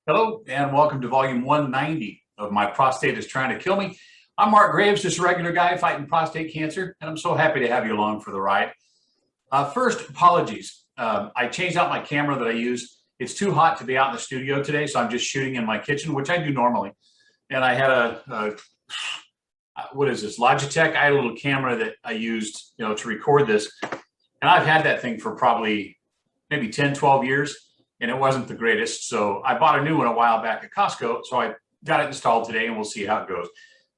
Hello and welcome to volume 190 of My Prostate is Trying to Kill Me. I'm Mark Graves, just a regular guy fighting prostate cancer, and I'm so happy to have you along for the ride. First, apologies. I changed out my camera that I use. It's too hot to be out in the studio today, so I'm just shooting in my kitchen, which I do normally. And I had what is this, Logitech? I had a little camera that I used, to record this. And I've had that thing for probably maybe 10, 12 years. And it wasn't the greatest. So I bought a new one a while back at Costco. So I got it installed today and we'll see how it goes.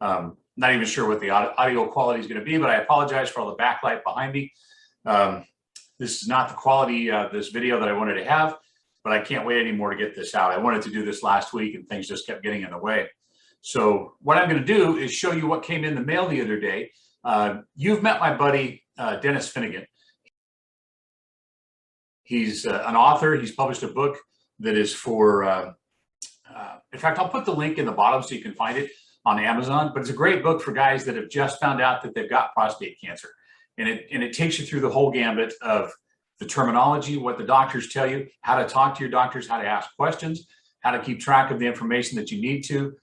Not even sure what the audio quality is going to be, but I apologize for all the backlight behind me. This is not the quality of this video that I wanted to have, but I can't wait anymore to get this out. I wanted to do this last week and things just kept getting in the way. So what I'm going to do is show you what came in the mail the other day. You've met my buddy, Denis Finnegan. He's an author. He's published a book that is for, in fact, I'll put the link in the bottom so you can find it on Amazon, but it's a great book for guys that have just found out that they've got prostate cancer. And it takes you through the whole gambit of the terminology, what the doctors tell you, how to talk to your doctors, how to ask questions, how to keep track of the information that you need to,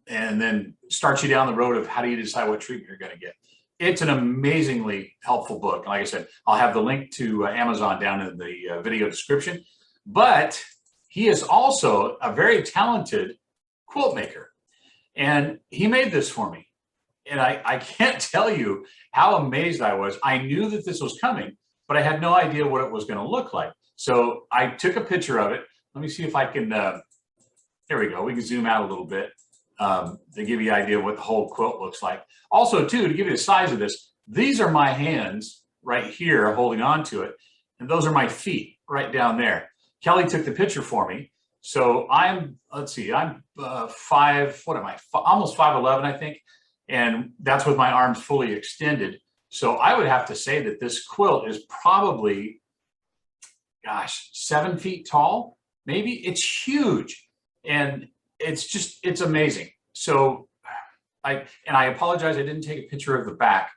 and then starts you down the road of how do you decide what treatment you're going to get. It's an amazingly helpful book. Like I said, I'll have the link to Amazon down in the video description. But he is also a very talented quilt maker. And he made this for me. And I can't tell you how amazed I was. I knew that this was coming, but I had no idea what it was going to look like. So I took a picture of it. Let me see if I can, there we go. We can zoom out a little bit. To give you an idea of what the whole quilt looks like. Also, too, to give you the size of this, these are my hands right here holding on to it, and those are my feet right down there. Kelly took the picture for me. So I'm, let's see, I'm almost 5'11", I think, and that's with my arms fully extended. So I would have to say that this quilt is probably, gosh, 7 feet tall, maybe. It's huge, and it's amazing. So I apologize, I didn't take a picture of the back.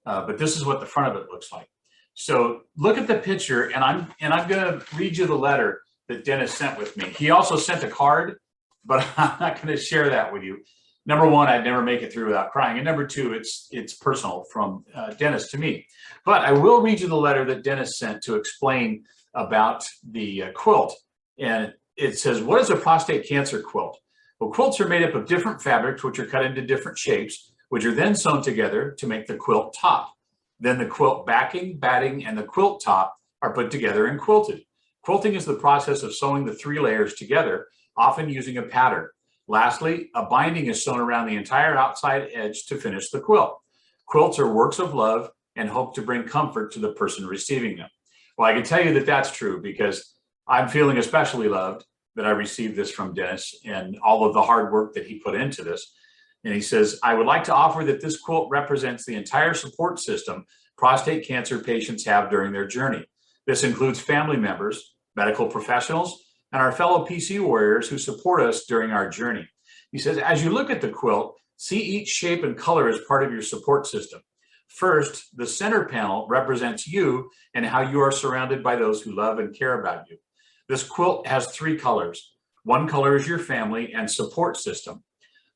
But this is what the front of it looks like. So look at the picture, and I'm going to read you the letter that Denis sent with me. He also sent a card, but I'm not going to share that with you. Number one, I'd never make it through without crying. And number two, it's personal from Denis to me. But I will read you the letter that Denis sent to explain about the quilt. And it says, what is a prostate cancer quilt? Well, quilts are made up of different fabrics, which are cut into different shapes, which are then sewn together to make the quilt top. Then the quilt backing, batting, and the quilt top are put together and quilted. Quilting is the process of sewing the 3 layers together, often using a pattern. Lastly, a binding is sewn around the entire outside edge to finish the quilt. Quilts are works of love and hope to bring comfort to the person receiving them. Well, I can tell you that that's true because I'm feeling especially loved that I received this from Denis and all of the hard work that he put into this. And he says, I would like to offer that this quilt represents the entire support system prostate cancer patients have during their journey. This includes family members, medical professionals, and our fellow PC warriors who support us during our journey. He says, as you look at the quilt, see each shape and color as part of your support system. First, the center panel represents you and how you are surrounded by those who love and care about you. This quilt has 3 colors. One color is your family and support system.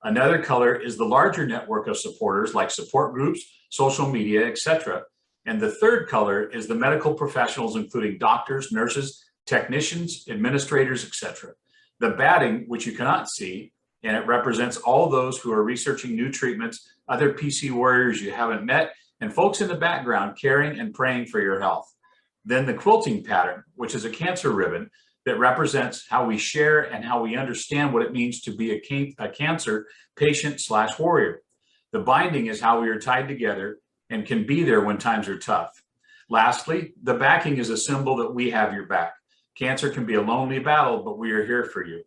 Another color is the larger network of supporters like support groups, social media, etc. And the third color is the medical professionals, including doctors, nurses, technicians, administrators, etc. The batting, which you cannot see, and it represents all those who are researching new treatments, other PC warriors you haven't met, and folks in the background caring and praying for your health. Then the quilting pattern, which is a cancer ribbon that represents how we share and how we understand what it means to be a cancer patient/warrior. The binding is how we are tied together and can be there when times are tough. Lastly, the backing is a symbol that we have your back. Cancer can be a lonely battle, but we are here for you.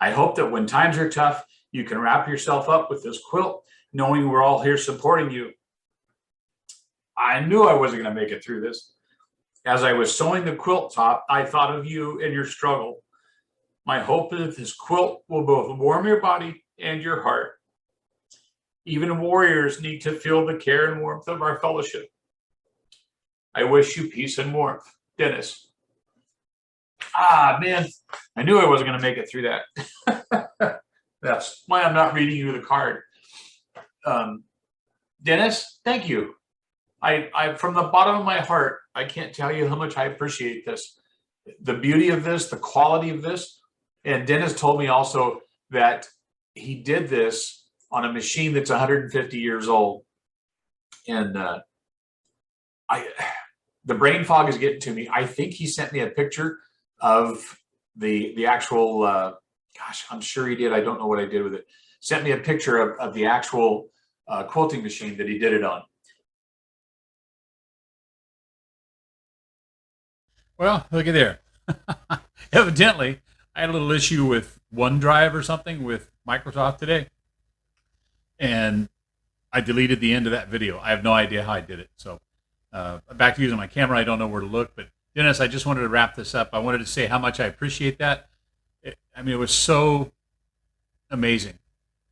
I hope that when times are tough, you can wrap yourself up with this quilt, knowing we're all here supporting you. I knew I wasn't going to make it through this. As I was sewing the quilt top, I thought of you and your struggle. My hope is that this quilt will both warm your body and your heart. Even warriors need to feel the care and warmth of our fellowship. I wish you peace and warmth. Denis. Man, I knew I wasn't going to make it through that. That's why I'm not reading you the card. Denis, thank you. I from the bottom of my heart, I can't tell you how much I appreciate this. The beauty of this, the quality of this. And Denis told me also that he did this on a machine that's 150 years old. And the brain fog is getting to me. I think he sent me a picture of the actual, gosh, I'm sure he did. I don't know what I did with it. Sent me a picture of the actual quilting machine that he did it on. Well, look at there. Evidently, I had a little issue with OneDrive or something with Microsoft today, and I deleted the end of that video. I have no idea how I did it. So back to using my camera. I don't know where to look. But Denis, I just wanted to wrap this up. I wanted to say how much I appreciate that. It was so amazing.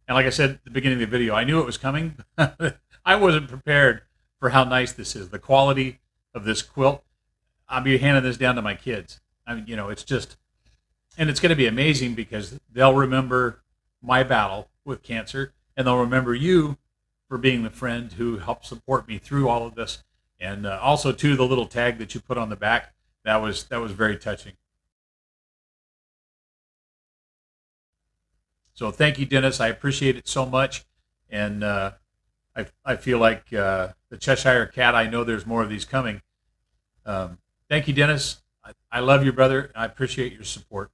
And like I said at the beginning of the video, I knew it was coming. I wasn't prepared for how nice this is. The quality of this quilt. I'll be handing this down to my kids. It's just, and it's going to be amazing because they'll remember my battle with cancer, and they'll remember you for being the friend who helped support me through all of this. And also, too, the little tag that you put on the back, that was very touching. So thank you, Denis. I appreciate it so much. And I feel like the Cheshire Cat, I know there's more of these coming. Thank you, Denis. I love you, brother. I appreciate your support.